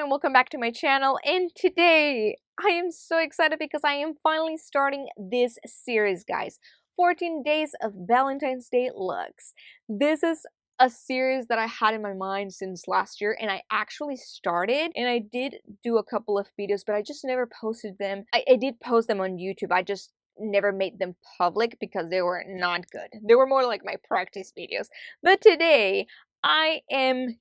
everyone, welcome back to my channel, and today I am so excited because I am finally starting this series, guys. 14 days of Valentine's Day looks. This is a series that I had in my mind since last year, and I actually started, and I did do a couple of videos, but I just never posted them. I did post them on YouTube, I just never made them public because they were not good. They were more like my practice videos. But today I am,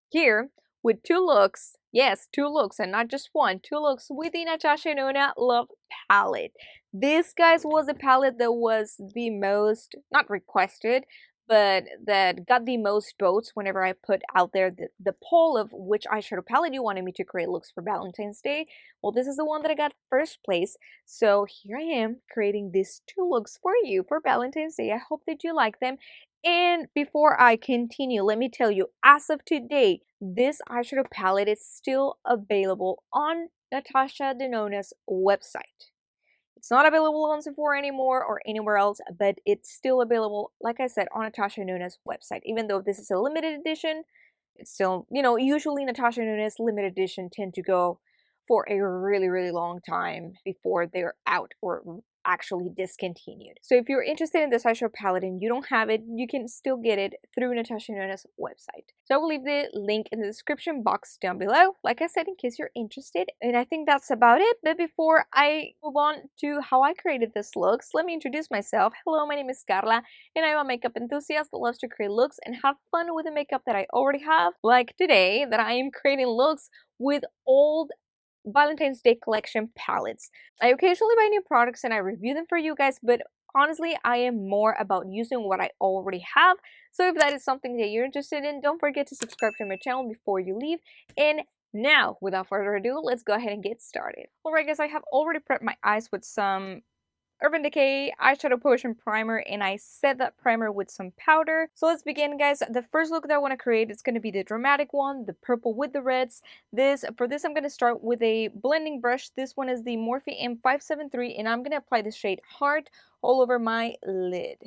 here with two looks. Yes, two looks, and not just one. Two looks with the Natasha Denona Love Palette. This, guys, was a palette that was the most, not requested, but that got the most votes whenever I put out there the poll of which eyeshadow palette you wanted me to create looks for Valentine's Day. Well, this is the one that I got first place. So here I am creating these two looks for you for Valentine's Day. I hope that you like them. And before I continue, let me tell you, as of today, this eyeshadow palette is still available on Natasha Denona's website. It's not available on Sephora anymore or anywhere else, but it's still available, like I said, on Natasha Denona's website. Even though this is a limited edition, it's still, usually Natasha Denona's limited edition tend to go for a really, really long time before they're out or actually discontinued. So if you're interested in this eyeshadow palette and you don't have it, you can still get it through Natasha Denona's website. So I will leave the link in the description box down below, like I said, in case you're interested. And I think that's about it. But before I move on to how I created this looks, let me introduce myself. Hello, my name is Carla, and I'm a makeup enthusiast that loves to create looks and have fun with the makeup that I already have. Like today, that I am creating looks with old Valentine's Day collection palettes. I occasionally buy new products and I review them for you guys, but honestly, I am more about using what I already have. So if that is something that you're interested in, don't forget to subscribe to my channel before you leave. And now, without further ado, let's go ahead and get started. Alright guys, I have already prepped my eyes with some Urban Decay Eyeshadow Potion Primer, and I set that primer with some powder. So let's begin, guys. The first look that I want to create is going to be the dramatic one, the purple with the reds. For this, I'm going to start with a blending brush. This one is the Morphe M573, and I'm going to apply the shade Heart all over my lid.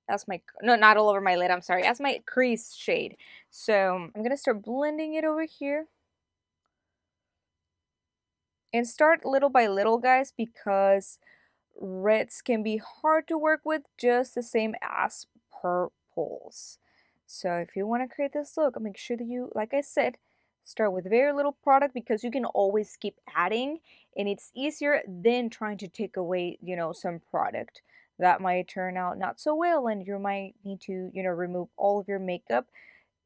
That's my, no, not all over my lid, I'm sorry. That's my crease shade. So I'm going to start blending it over here. And start little by little, guys, because reds can be hard to work with, just the same as purples. So if you want to create this look, make sure that you, like I said, start with very little product, because you can always keep adding, and it's easier than trying to take away, some product that might turn out not so well, and you might need to, remove all of your makeup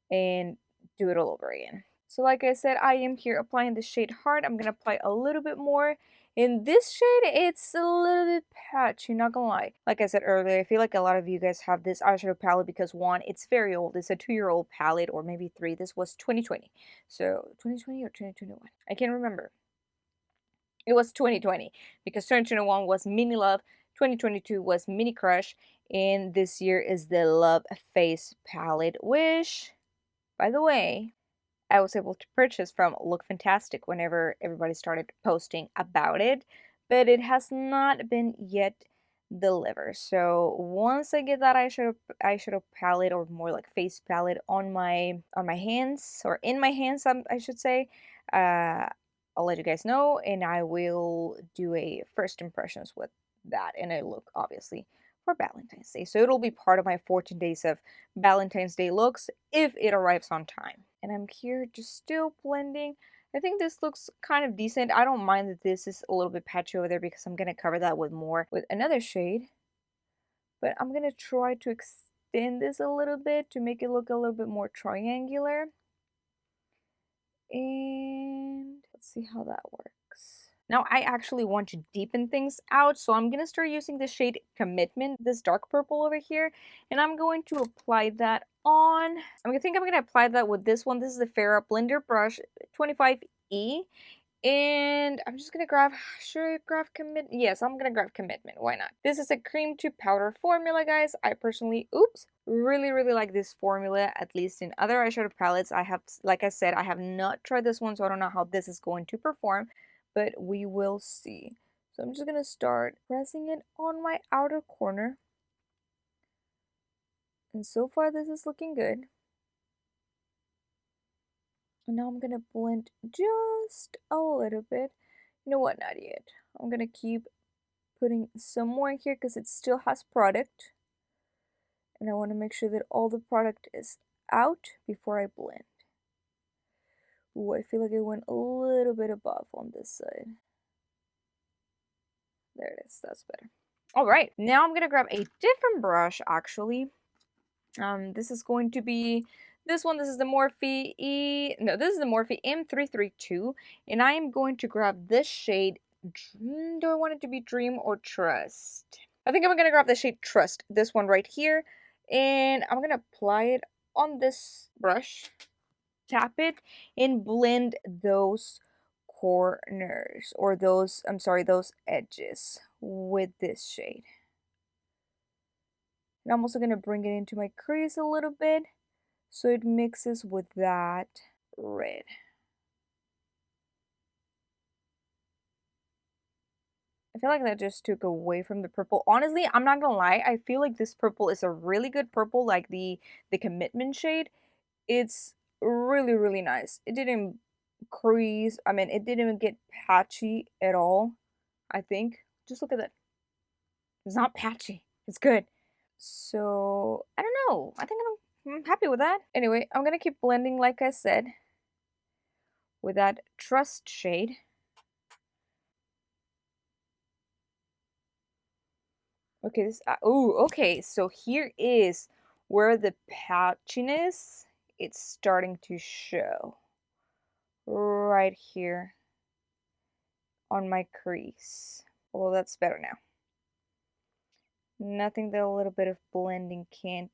and do it all over again. So like I said, I am here applying the shade Heart. I'm going to apply a little bit more. In this shade, it's a little bit patchy, not gonna lie. Like I said earlier, I feel like a lot of you guys have this eyeshadow palette because, one, it's very old. It's a 2-year-old palette, or maybe 3. This was 2020. So 2020 or 2021? I can't remember. It was 2020 because 2021 was Mini Love, 2022 was Mini Crush, and this year is the Love Face palette, which, by the way, I was able to purchase from Look Fantastic whenever everybody started posting about it, but it has not been yet delivered. So once I get that eyeshadow palette, or more like face palette, on my hands, or in my hands, I should say, I'll let you guys know, and I will do a first impressions with that and a look, obviously, for Valentine's Day. So it'll be part of my 14 days of Valentine's Day looks if it arrives on time. And I'm here just still blending. I think this looks kind of decent. I don't mind that this is a little bit patchy over there, because I'm going to cover that with another shade. But I'm going to try to extend this a little bit to make it look a little bit more triangular. And let's see how that works. Now I actually want to deepen things out, so I'm going to start using the shade Commitment, this dark purple over here, and I'm going to apply that on. I think I'm going to apply that with this one. This is the Farrah Blender Brush 25E, and I'm just going to grab, should I grab Commitment? Yes, I'm going to grab Commitment. Why not? This is a cream to powder formula, guys. I personally, really, really like this formula, at least in other eyeshadow palettes. I have, like I said, I have not tried this one, so I don't know how this is going to perform, but we will see. So I'm just going to start pressing it on my outer corner. And so far, this is looking good. And now I'm gonna blend just a little bit. You know what, not yet. I'm gonna keep putting some more here because it still has product. And I want to make sure that all the product is out before I blend. Ooh, I feel like I went a little bit above on this side. There it is, that's better. All right, now I'm gonna grab a different brush actually. This is going to be this one. This is the Morphe this is the Morphe M332, and I am going to grab this shade. Do I want it to be Dream or Trust? I think I'm gonna grab the shade Trust, this one right here, and I'm gonna apply it on this brush, tap it, and blend those corners, or those, I'm sorry, those edges with this shade. And I'm also going to bring it into my crease a little bit so it mixes with that red. I feel like that just took away from the purple. Honestly, I'm not gonna lie, I feel like this purple is a really good purple, like the Commitment shade. It's really, really nice. It didn't crease, I mean, it didn't even get patchy at all, I think. Just look at that. It's not patchy. It's good. So, I don't know. I think I'm happy with that. Anyway, I'm gonna keep blending like I said with that Trust shade. Okay, this okay, so here is where the patchiness it's starting to show. Right here on my crease. Although that's better now. Nothing that a little bit of blending can't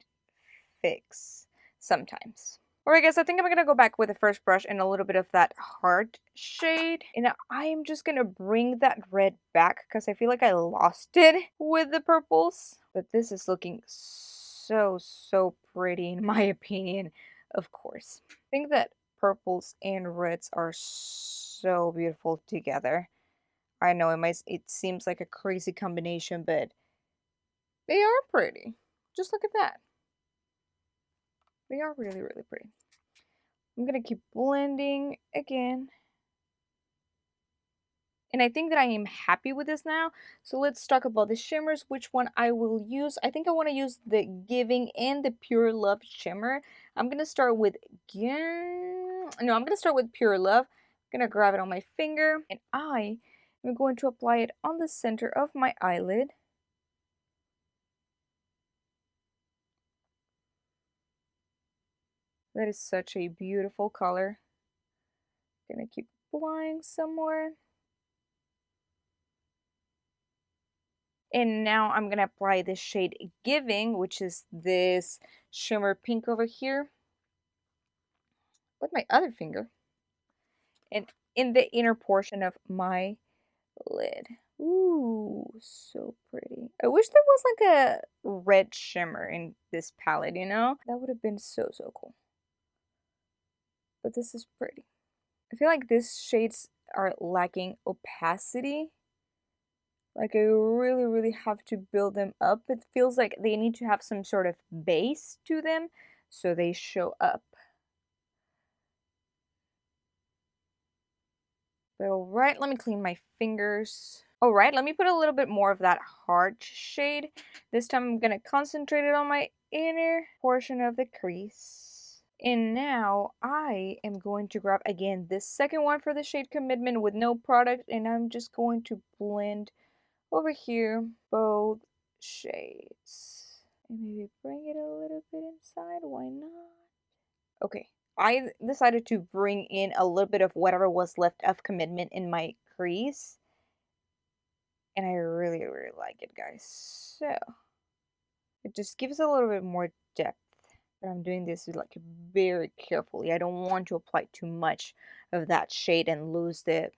fix sometimes. Alright guys, I think I'm gonna go back with the first brush and a little bit of that heart shade. And I am just gonna bring that red back because I feel like I lost it with the purples. But this is looking so, so pretty in my opinion, of course. I think that purples and reds are so beautiful together. I know it seems like a crazy combination, but they are pretty. Just look at that. They are really, really pretty. I'm gonna keep blending again. And I think that I am happy with this now. So let's talk about the shimmers, which one I will use. I think I want to use the Giving and the Pure Love shimmer. I'm gonna start with I'm gonna start with Pure Love. I'm gonna grab it on my finger, and I am going to apply it on the center of my eyelid. That is such a beautiful color. Gonna keep applying some more. And now I'm gonna apply the shade Giving, which is this shimmer pink over here, with my other finger. And in the inner portion of my lid. Ooh, so pretty. I wish there was like a red shimmer in this palette, you know? That would have been so, so cool. But this is pretty. I feel like these shades are lacking opacity. Like I really, really have to build them up. It feels like they need to have some sort of base to them so they show up. But alright, let me clean my fingers. Alright, let me put a little bit more of that heart shade. This time I'm going to concentrate it on my inner portion of the crease. And now I am going to grab again this second one for the shade Commitment with no product, and I'm just going to blend over here both shades. And maybe bring it a little bit inside, why not? Okay, I decided to bring in a little bit of whatever was left of Commitment in my crease. And I really, really like it, guys. So, it just gives a little bit more depth. But I'm doing this like very carefully. I don't want to apply too much of that shade and lose the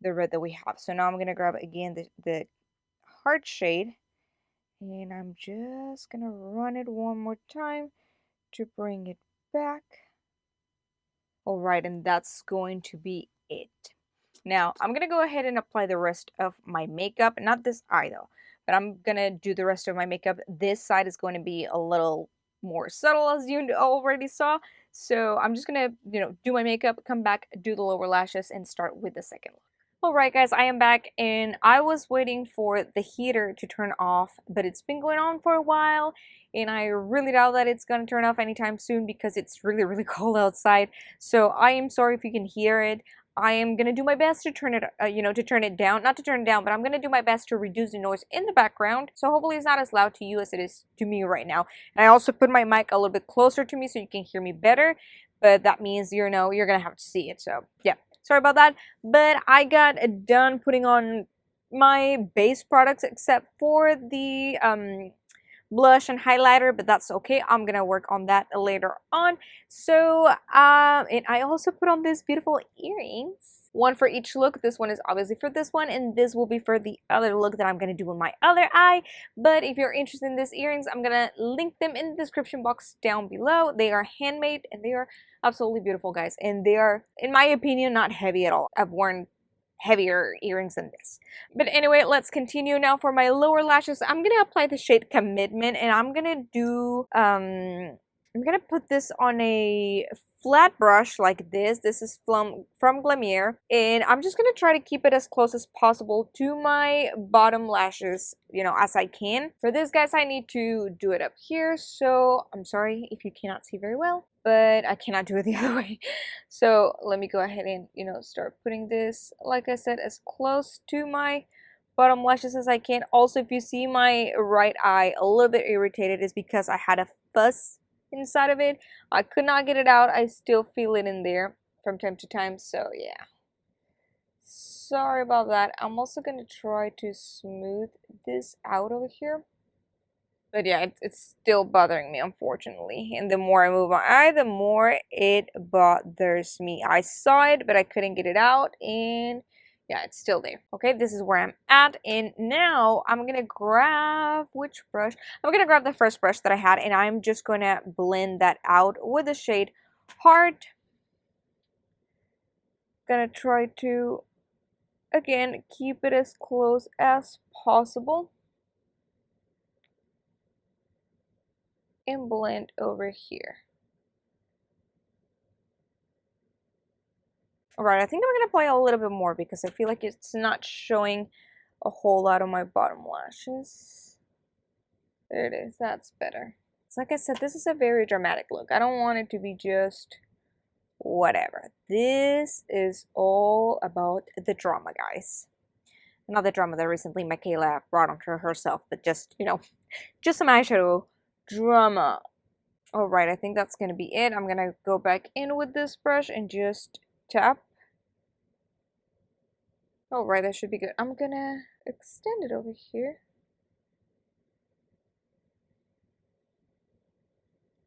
red that we have. So now I'm going to grab again the heart shade. And I'm just going to run it one more time to bring it back. Alright, and that's going to be it. Now, I'm going to go ahead and apply the rest of my makeup. Not this eye though, but I'm going to do the rest of my makeup. This side is going to be a little more subtle, as you already saw. So I'm just gonna, do my makeup, come back, do the lower lashes, and start with the second look. Alright guys, I am back and I was waiting for the heater to turn off, but it's been going on for a while and I really doubt that it's going to turn off anytime soon because it's really cold outside. So I am sorry if you can hear it. I am going to do my best to turn it, to turn it down. Not to turn it down, but I'm going to do my best to reduce the noise in the background. So hopefully it's not as loud to you as it is to me right now. And I also put my mic a little bit closer to me so you can hear me better. But that means, you're going to have to see it. So yeah. Sorry about that, but I got done putting on my base products except for the blush and highlighter, but that's okay. I'm gonna work on that later on. So, and I also put on these beautiful earrings. One for each look. This one is obviously for this one, and this will be for the other look that I'm gonna do with my other eye. But if you're interested in these earrings, I'm gonna link them in the description box down below. They are handmade and they are absolutely beautiful, guys, and they are, in my opinion, not heavy at all. I've worn heavier earrings than this. But anyway, let's continue now for my lower lashes. I'm gonna apply the shade Commitment, and I'm gonna do I'm gonna put this on a flat brush like this. This is from Glamure, and I'm just gonna try to keep it as close as possible to my bottom lashes, as I can. For this, guys, I need to do it up here, so I'm sorry if you cannot see very well, but I cannot do it the other way. So let me go ahead and, start putting this, like I said, as close to my bottom lashes as I can. Also, if you see my right eye a little bit irritated, is because I had a fuzz inside of it. I could not get it out. I still feel it in there from time to time, so yeah. Sorry about that. I'm also going to try to smooth this out over here. But yeah, it's still bothering me, unfortunately. And the more I move my eye, the more it bothers me. I saw it, but I couldn't get it out. And yeah, it's still there. Okay, this is where I'm at. And now I'm going to grab, which brush? I'm going to grab the first brush that I had. And I'm just going to blend that out with the shade Heart. Gonna try to, again, keep it as close as possible. And blend over here. Alright, I think I'm going to apply a little bit more because I feel like it's not showing a whole lot on my bottom lashes. There it is. That's better. It's like I said, this is a very dramatic look. I don't want it to be just whatever. This is all about the drama, guys. Not the drama that recently Michaela brought onto herself, but just, just some eyeshadow drama. Alright, I think that's going to be it. I'm going to go back in with this brush and just tap. Alright, that should be good. I'm going to extend it over here.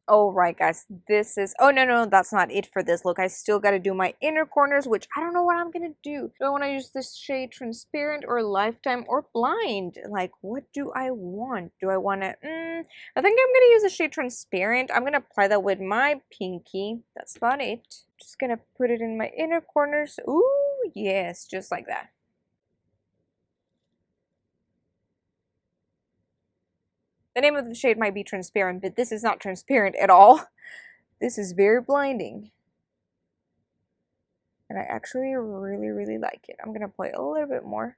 Alright, guys, this is, oh no, that's not it for this look. I still got to do my inner corners, which I don't know what I'm gonna do. Do I want to use this shade Transparent or Lifetime or Blind? Like, what do I want? Do I want to, I think I'm gonna use the shade Transparent. I'm gonna apply that with my pinky. That's about it. Just gonna put it in my inner corners. Ooh, yes, just like that. The name of the shade might be Transparent, but this is not transparent at all. This is very blinding. And I actually really like it. I'm going to apply a little bit more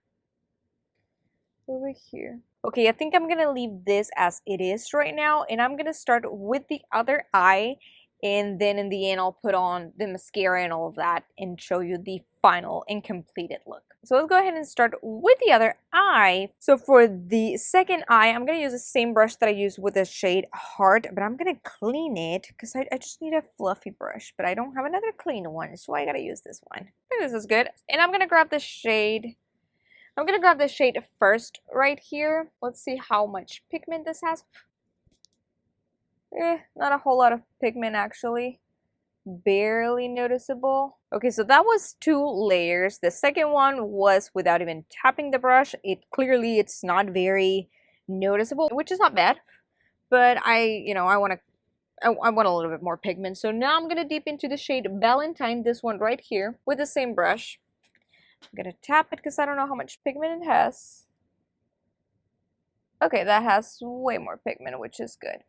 over here. Okay, I think I'm going to leave this as it is right now. And I'm going to start with the other eye. And then in the end, I'll put on the mascara and all of that and show you the final and completed look. So let's go ahead and start with the other eye. So for the second eye, I'm going to use the same brush that I used with the shade Heart, but I'm going to clean it because I just need a fluffy brush, but I don't have another clean one, so I got to use this one. This is good. And I'm going to grab the shade. I'm going to grab the shade first right here. Let's see how much pigment this has. Not a whole lot of pigment actually. Barely noticeable. Okay, so that was 2 layers. The second one was without even tapping the brush. It's not very noticeable, which is not bad. But I want a little bit more pigment. So now I'm gonna dip into the shade Valentine, this one right here, with the same brush. I'm gonna tap it because I don't know how much pigment it has. Okay, that has way more pigment, which is good.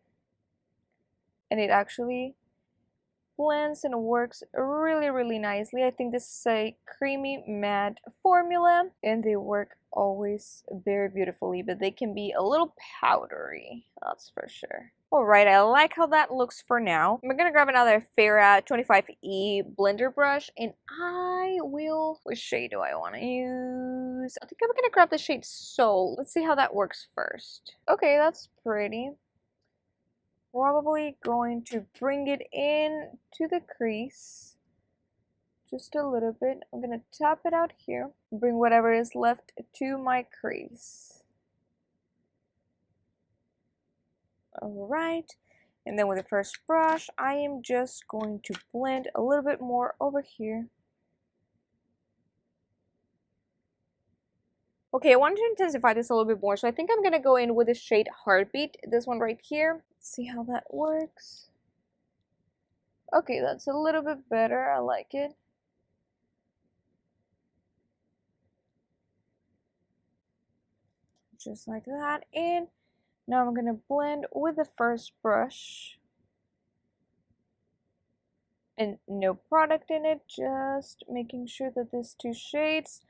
And it actually blends and works really nicely. I think this is a creamy matte formula and they work always very beautifully, but they can be a little powdery, that's for sure. Alright, I like how that looks for now. I'm gonna grab another Farah 25E blender brush and which shade do I want to use? I think I'm gonna grab the shade Soul. Let's see how that works first. Okay, that's pretty. Probably going to bring it in to the crease just a little bit. I'm gonna tap it out here, bring whatever is left to my crease. Alright, and then with the first brush I am just going to blend a little bit more over here. Okay, I wanted to intensify this a little bit more, so I think I'm gonna go in with the shade Heartbeat, this one right here. Let's see how that works. Okay, that's a little bit better, I like it. Just like that, and now I'm gonna blend with the first brush. And no product in it, just making sure that these two shades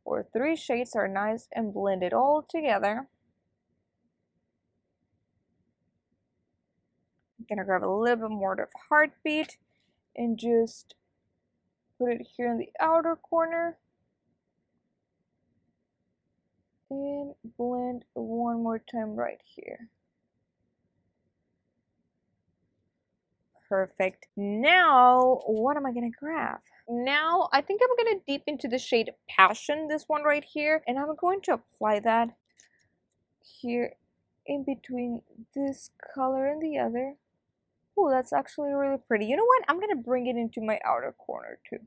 or three shades are nice and blended all together. I'm gonna grab a little bit more of Heartbeat and just put it here in the outer corner and blend one more time right here. Perfect. Now, what am I gonna grab? Now, I think I'm gonna deep into the shade Passion, this one right here, and I'm going to apply that here in between this color and the other. Oh, that's actually really pretty. You know what? I'm gonna bring it into my outer corner too.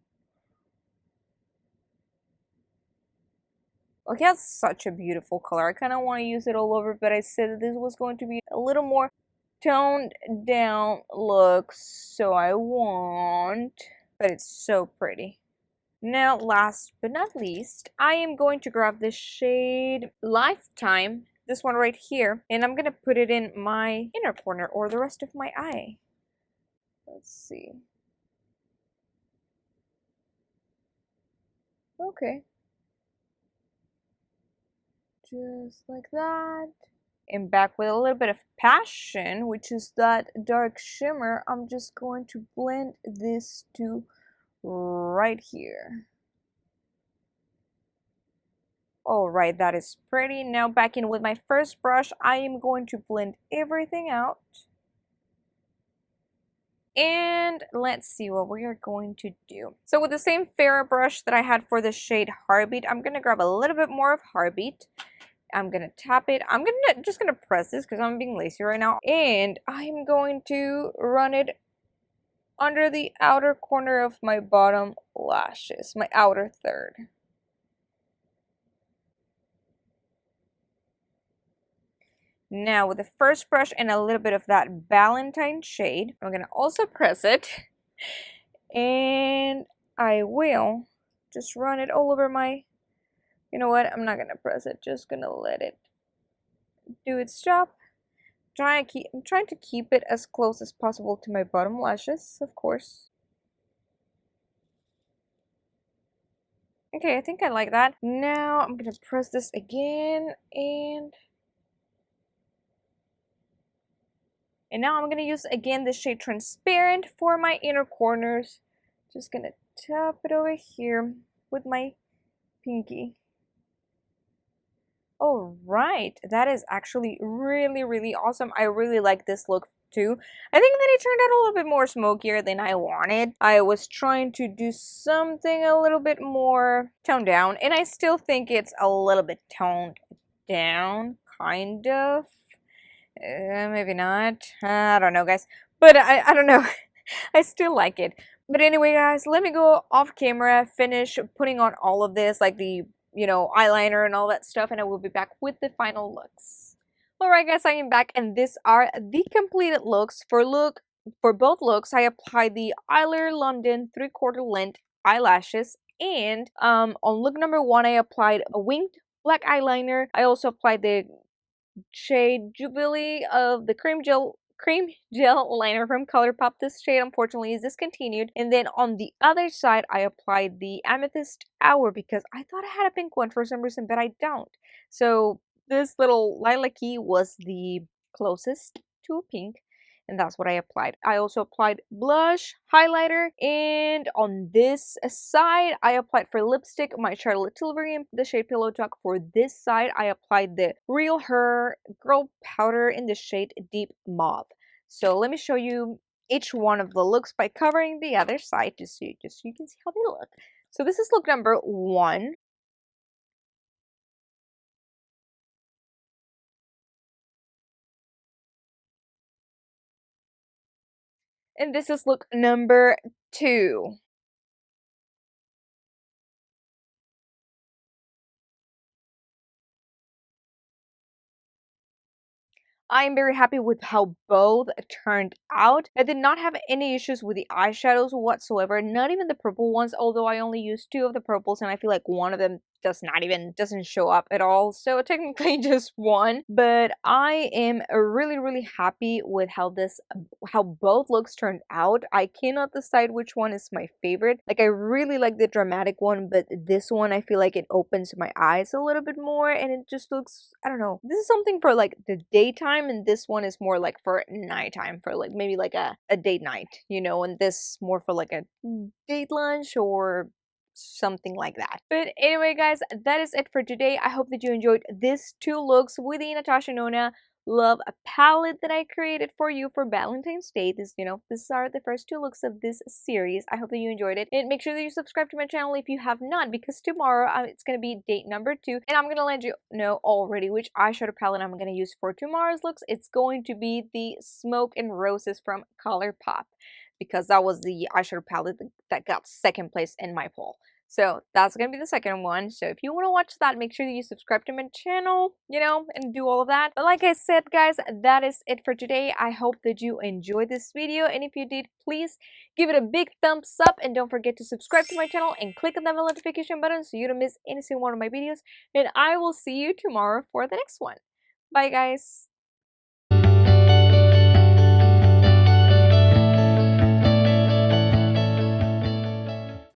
Okay, that's such a beautiful color. I kind of want to use it all over, but I said that this was going to be a little more toned down look, so I won't. But it's so pretty. Now, last but not least, I am going to grab the shade Lifetime, this one right here, and I'm gonna put it in my inner corner or the rest of my eye. Let's see. Okay. Just like that. And back with a little bit of Passion, which is that dark shimmer, I'm just going to blend this to right here. Alright, that is pretty. Now back in with my first brush, I am going to blend everything out. And let's see what we are going to do. So with the same Farah brush that I had for the shade Heartbeat, I'm going to grab a little bit more of Heartbeat. I'm gonna tap it. I'm just gonna press this because I'm being lazy right now, and I'm going to run it under the outer corner of my bottom lashes, my outer third. Now with the first brush and a little bit of that Valentine shade, I'm gonna also press it, and I will just run it all over my. You know what? I'm not gonna press it. Just gonna let it do its job. I'm trying to keep it as close as possible to my bottom lashes, of course. Okay, I think I like that. Now I'm gonna press this again, and now I'm gonna use again the shade Transparent for my inner corners. Just gonna tap it over here with my pinky. Oh, right. That is actually really awesome. I really like this look too. I think that it turned out a little bit more smokier than I wanted. I was trying to do something a little bit more toned down, and I still think it's a little bit toned down, kind of. Maybe not. I don't know, guys. But I don't know. I still like it. But anyway, guys, let me go off camera, finish putting on all of this, like the eyeliner and all that stuff, and I will be back with the final looks. Alright guys, I am back, and these are the completed looks. For both looks, I applied the Eyelure London 3/4 length eyelashes, and on look number 1, I applied a winged black eyeliner. I also applied the shade Jubilee of the Creme Gel cream gel liner from Colourpop. This shade unfortunately is discontinued. And then on the other side, I applied the Amethyst Hour because I thought I had a pink one for some reason, but I don't. So this little lilac-y was the closest to a pink, and that's what I applied. I also applied blush, highlighter, and on this side, I applied for lipstick my Charlotte Tilbury in the shade Pillow Talk. For this side, I applied the Real Her Girl Powder in the shade Deep Mauve. So let me show you each one of the looks by covering the other side just so you can see how they look. So this is look number 1. And this is look number 2. I am very happy with how both turned out. I did not have any issues with the eyeshadows whatsoever, not even the purple ones, although I only used 2 of the purples and I feel like one of them doesn't show up at all, so technically just 1. But I am really happy with how both looks turned out. I cannot decide which one is my favorite. Like, I really like the dramatic one, but this one I feel like it opens my eyes a little bit more and it just looks, I don't know, this is something for like the daytime, and this one is more like for nighttime, for like maybe like a date night, and this more for like a date lunch or something like that. But anyway, guys, that is it for today. I hope that you enjoyed these 2 looks with the Natasha Denona Love palette that I created for you for Valentine's Day. These are the first 2 looks of this series. I hope that you enjoyed it, and make sure that you subscribe to my channel if you have not, because tomorrow it's gonna be date number 2, and I'm gonna let you know already which eyeshadow palette I'm gonna use for tomorrow's looks. It's going to be the Smoke and Roses from Colourpop, because that was the eyeshadow palette that got 2nd place in my poll. So that's gonna be the 2nd one. So if you want to watch that, make sure that you subscribe to my channel, and do all of that. But like I said, guys, that is it for today. I hope that you enjoyed this video, and if you did, please give it a big thumbs up, and don't forget to subscribe to my channel and click on that bell notification button so you don't miss any single one of my videos. And I will see you tomorrow for the next one. Bye, guys.